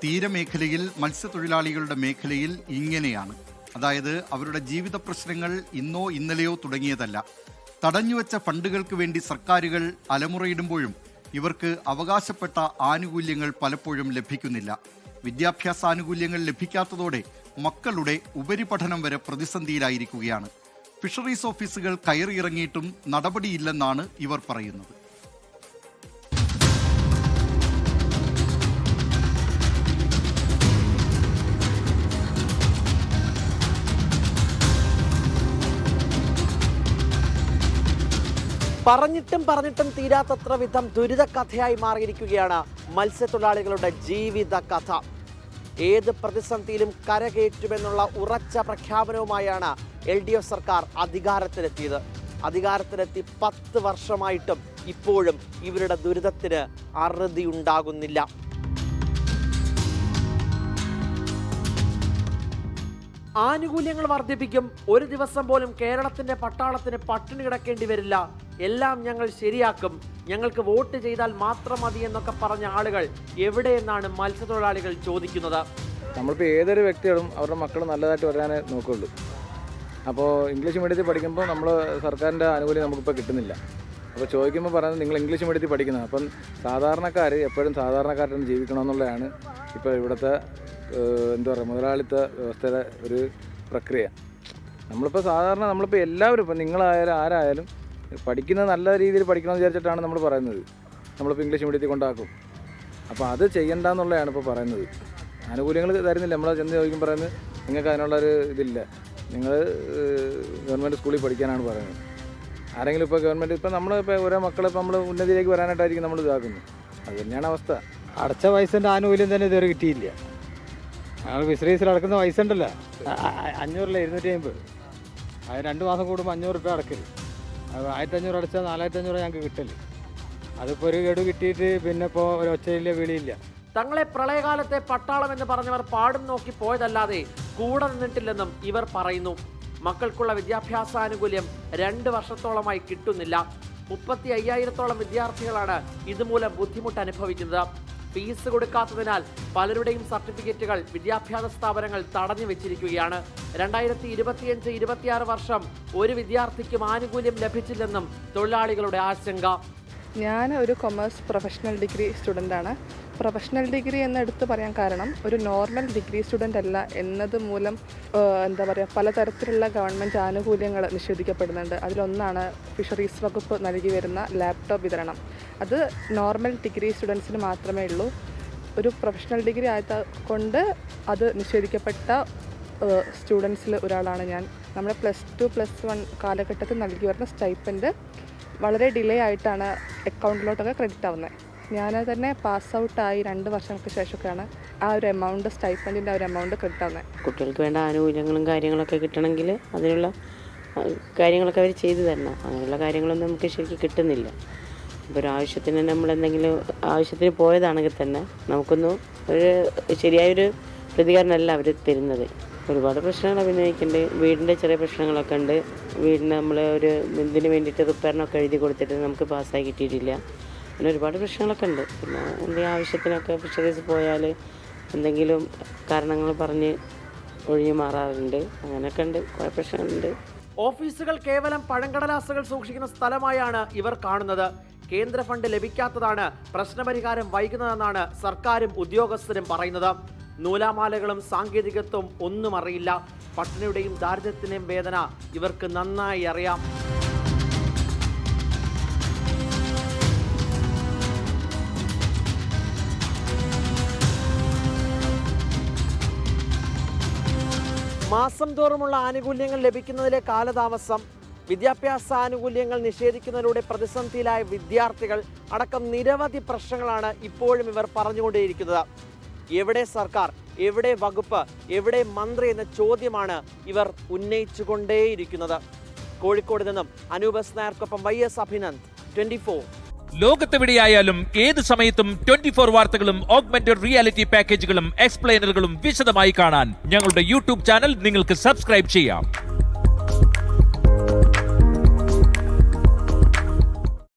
തീരമേഖലയിൽ മത്സ്യത്തൊഴിലാളികളുടെ മേഖലയിൽ ഇങ്ങനെയാണ്. അതായത് അവരുടെ ജീവിത പ്രശ്നങ്ങൾ ഇന്നോ ഇന്നലെയോ തുടങ്ങിയതല്ല. തടഞ്ഞുവെച്ച ഫണ്ടുകൾക്ക് വേണ്ടി സർക്കാരുകൾ അലമുറയിടുമ്പോഴും ഇവർക്ക് അവകാശപ്പെട്ട ആനുകൂല്യങ്ങൾ പലപ്പോഴും ലഭിക്കുന്നില്ല. വിദ്യാഭ്യാസ ആനുകൂല്യങ്ങൾ ലഭിക്കാത്തതോടെ മക്കളുടെ ഉപരിപഠനം വരെ പ്രതിസന്ധിയിലായിരിക്കുകയാണ്. ഫിഷറീസ് ഓഫീസുകൾ കയറിയിറങ്ങിയിട്ടും നടപടിയില്ലെന്നാണ് ഇവർ പറയുന്നത്. പറഞ്ഞിട്ടും തീരാത്തത്ര വിധം ദുരിതകഥയായി മാറിയിരിക്കുകയാണ് മത്സ്യത്തൊഴിലാളികളുടെ ജീവിത കഥ. ഏത് പ്രതിസന്ധിയിലും കരകയറ്റുമെന്നുള്ള ഉറച്ച പ്രഖ്യാപനവുമായാണ് LDF സർക്കാർ അധികാരത്തിലെത്തിയത്. അധികാരത്തിലെത്തി 10 വർഷമായിട്ടും ഇപ്പോഴും ഇവരുടെ ദുരിതത്തിന് അറുതി ഉണ്ടാകുന്നില്ല. ആനുകൂല്യങ്ങൾ വർദ്ധിപ്പിക്കും, ഒരു ദിവസം പോലും കേരളത്തിന്റെ പട്ടാളത്തിന് പട്ടിണി കിടക്കേണ്ടി വരില്ല, എല്ലാം ഞങ്ങൾ ശരിയാക്കും, ഞങ്ങൾക്ക് വോട്ട് ചെയ്താൽ മാത്രം മതി എന്നൊക്കെ പറഞ്ഞ ആളുകൾ എവിടെയെന്നാണ് മത്സ്യത്തൊഴിലാളികൾ ചോദിക്കുന്നത്. നമ്മളിപ്പോൾ ഏതൊരു വ്യക്തികളും അവരുടെ മക്കൾ നല്ലതായിട്ട് വരാനേ നോക്കുള്ളൂ. അപ്പോൾ ഇംഗ്ലീഷ് മീഡിയത്തിൽ പഠിക്കുമ്പോൾ നമ്മൾ സർക്കാരിൻ്റെ ആനുകൂല്യം നമുക്കിപ്പോൾ കിട്ടുന്നില്ല. അപ്പോൾ ചോദിക്കുമ്പോൾ പറയുന്നത് നിങ്ങൾ ഇംഗ്ലീഷ് മീഡിയത്തിൽ പഠിക്കുന്നത്. അപ്പം സാധാരണക്കാർ എപ്പോഴും സാധാരണക്കാരായിട്ട് ജീവിക്കണമെന്നുള്ളതാണ് ഇപ്പോൾ ഇവിടുത്തെ എന്താ പറയുക മുതലാളിത്ത വ്യവസ്ഥയുടെ ഒരു പ്രക്രിയ. നമ്മളിപ്പോൾ എല്ലാവരും ഇപ്പം നിങ്ങളായാലും ആരായാലും പഠിക്കുന്നത് നല്ല രീതിയിൽ പഠിക്കണമെന്ന് വിചാരിച്ചിട്ടാണ് നമ്മൾ പറയുന്നത്. നമ്മളിപ്പോൾ ഇംഗ്ലീഷ് മീഡിയത്തിൽ കൊണ്ടാക്കും. അപ്പോൾ അത് ചെയ്യണ്ടെന്നുള്ളതാണ് ഇപ്പോൾ പറയുന്നത്. ആനുകൂല്യങ്ങൾ തരുന്നില്ല. നമ്മൾ ചെന്ന് ചോദിക്കും പറയുന്നത് നിങ്ങൾക്ക് അതിനുള്ളൊരു ഇതില്ല, നിങ്ങൾ ഗവൺമെൻറ് സ്കൂളിൽ പഠിക്കാനാണ് പറയുന്നത്. ആരെങ്കിലും ഇപ്പോൾ ഗവൺമെൻറ് ഇപ്പം നമ്മളിപ്പോൾ ഓരോ മക്കളിപ്പോൾ നമ്മൾ ഉന്നതിയിലേക്ക് വരാനായിട്ടായിരിക്കും നമ്മൾ ഇതാക്കുന്നത്. അത് തന്നെയാണ് അവസ്ഥ. അടച്ച പൈസൻ്റെ ആനുകൂല്യം തന്നെ ഇതുവരെ കിട്ടിയില്ല. ഞങ്ങൾ ഫിഷറീസിൽ അടക്കുന്ന പൈസ ഉണ്ടല്ലോ 500 250, അത് 2 മാസം കൂടുമ്പോൾ 500 രൂപ അടക്കല്. അത് 1500 അടച്ചാൽ 4500 ഞങ്ങൾക്ക് കിട്ടല്. അതിപ്പോൾ ഒരു ഗഡു കിട്ടിയിട്ട് പിന്നെ ഇപ്പോൾ ഒരു ഒച്ചയില്ല വിളിയില്ല. തങ്ങളെ പ്രളയകാലത്തെ പട്ടാളം എന്ന് പറഞ്ഞവർ പാടും നോക്കി പോയതല്ലാതെ കൂടെ നിന്നിട്ടില്ലെന്നും ഇവർ പറയുന്നു. മക്കൾക്കുള്ള വിദ്യാഭ്യാസാനുകൂല്യം 2 വർഷത്തോളമായി കിട്ടുന്നില്ല. 35,000-ഓളം വിദ്യാർത്ഥികളാണ് ഇതുമൂലം ബുദ്ധിമുട്ട് അനുഭവിക്കുന്നത്. ഫീസ് കൊടുക്കാത്തതിനാൽ പലരുടെയും സർട്ടിഫിക്കറ്റുകൾ വിദ്യാഭ്യാസ സ്ഥാപനങ്ങൾ തടഞ്ഞു വെച്ചിരിക്കുകയാണ്. 2025-26 വർഷം ഒരു വിദ്യാർത്ഥിക്കും ആനുകൂല്യം ലഭിച്ചില്ലെന്നും തൊഴിലാളികളുടെ ആശങ്ക. ഞാൻ ഒരു കൊമേഴ്സ് പ്രൊഫഷണൽ ഡിഗ്രി സ്റ്റുഡൻ്റാണ്. പ്രൊഫഷണൽ ഡിഗ്രി എന്ന് എടുത്ത് പറയാൻ കാരണം ഒരു നോർമൽ ഡിഗ്രി സ്റ്റുഡൻ്റ് അല്ല എന്നത് മൂലം എന്താ പറയുക പലതരത്തിലുള്ള ഗവൺമെൻറ് ആനുകൂല്യങ്ങൾ നിഷേധിക്കപ്പെടുന്നുണ്ട്. അതിലൊന്നാണ് ഫിഷറീസ് വകുപ്പ് നൽകി വരുന്ന ലാപ്ടോപ്പ് വിതരണം. അത് നോർമൽ ഡിഗ്രി സ്റ്റുഡൻസിന് മാത്രമേ ഉള്ളൂ. ഒരു പ്രൊഫഷണൽ ഡിഗ്രി ആയതുകൊണ്ട് അത് നിഷേധിക്കപ്പെട്ട സ്റ്റുഡൻസിൽ ഒരാളാണ് ഞാൻ. നമ്മുടെ +2 +1 കാലഘട്ടത്തിൽ നൽകി വരുന്ന സ്റ്റൈപ്പൻഡ് വളരെ ഡിലേ ആയിട്ടാണ് അക്കൗണ്ടിലോട്ടൊക്കെ ക്രെഡിറ്റ് ആവുന്നത്. ഞാൻ തന്നെ പാസ് ഔട്ടായി 2 വർഷങ്ങൾക്ക് ശേഷമൊക്കെയാണ് ആ ഒരു എമൗണ്ട് സ്റ്റൈപ്പൻഡിൻ്റെ ആ ഒരു എമൗണ്ട് ക്രെഡിറ്റ് ആവുന്നത്. കുട്ടികൾക്ക് വേണ്ട ആനുകൂല്യങ്ങളും കാര്യങ്ങളൊക്കെ കിട്ടണമെങ്കിൽ അതിനുള്ള കാര്യങ്ങളൊക്കെ അവർ ചെയ്തു തരണം. അങ്ങനെയുള്ള കാര്യങ്ങളൊന്നും നമുക്ക് ശരിക്കും കിട്ടുന്നില്ല. ഇപ്പോൾ ഒരു ആവശ്യത്തിന് നമ്മളെന്തെങ്കിലും ആവശ്യത്തിന് പോയതാണെങ്കിൽ തന്നെ നമുക്കൊന്നും ഒരു ശരിയായൊരു പ്രതികരണമല്ല അവർ തരുന്നത്. ഒരുപാട് പ്രശ്നങ്ങൾ അഭിനയിക്കുന്നുണ്ട്. വീടിൻ്റെ ചെറിയ പ്രശ്നങ്ങളൊക്കെ ഉണ്ട്. വീടിന് നമ്മൾ ഒരു ഇതിന് വേണ്ടിയിട്ട് റിപ്പയറിനൊക്കെ എഴുതി കൊടുത്തിട്ട് നമുക്ക് പാസ്സായി കിട്ടിയിട്ടില്ല. അങ്ങനെ ഒരുപാട് പ്രശ്നങ്ങളൊക്കെ ഉണ്ട്. പിന്നെ എന്തെങ്കിലും ആവശ്യത്തിനൊക്കെ ഫിഷറീസ് പോയാൽ എന്തെങ്കിലും കാരണങ്ങൾ പറഞ്ഞ് ഒഴിഞ്ഞു മാറാറുണ്ട്. അങ്ങനെയൊക്കെ ഉണ്ട്, കുറേ പ്രശ്നങ്ങളുണ്ട്. ഓഫീസുകൾ കേവലം പഴങ്കടലാസുകൾ സൂക്ഷിക്കുന്ന സ്ഥലമായാണ് ഇവർ കാണുന്നത്. കേന്ദ്ര ഫണ്ട് ലഭിക്കാത്തതാണ് പ്രശ്നപരിഹാരം വൈകുന്നതെന്നാണ് സർക്കാരും ഉദ്യോഗസ്ഥരും പറയുന്നത്. നൂലാമാലകളും സാങ്കേതികത്വം ഒന്നും അറിയില്ല. പട്ടിണിയുടെയും ദാരിദ്ര്യത്തിൻ്റെയും വേദന ഇവർക്ക് നന്നായി അറിയാം. മാസം തോറുമുള്ള ആനുകൂല്യങ്ങൾ ലഭിക്കുന്നതിലെ കാലതാമസം, വിദ്യാഭ്യാസ ആനുകൂല്യങ്ങൾ നിഷേധിക്കുന്നതിലൂടെ പ്രതിസന്ധിയിലായ വിദ്യാർത്ഥികൾ അടക്കം നിരവധി പ്രശ്നങ്ങളാണ് ഇപ്പോഴും ഇവർ പറഞ്ഞുകൊണ്ടേയിരിക്കുന്നത്. എവിടെ സർക്കാർ, എവിടെ വകുപ്പ്, എവിടെ മന്ത്രി എന്ന ചോദ്യമാണ് ഇവർ ഉന്നയിച്ചുകൊണ്ടേയിരിക്കുന്നത്. കോഴിക്കോട് നിന്നും അനൂപ് നായർക്കൊപ്പം YS അഭിനന്ദ്, 24. ലോകത്തെവിടെയായാലും ഏത് സമയത്തും 24 വാർത്തകളും ഓഗ്മെന്റഡ് റിയാലിറ്റി പാക്കേജുകളും എക്സ്പ്ലെയിനറുകളും വിശദമായി കാണാൻ ഞങ്ങളുടെ YouTube ചാനൽ നിങ്ങൾക്ക് സബ്സ്ക്രൈബ് ചെയ്യാം.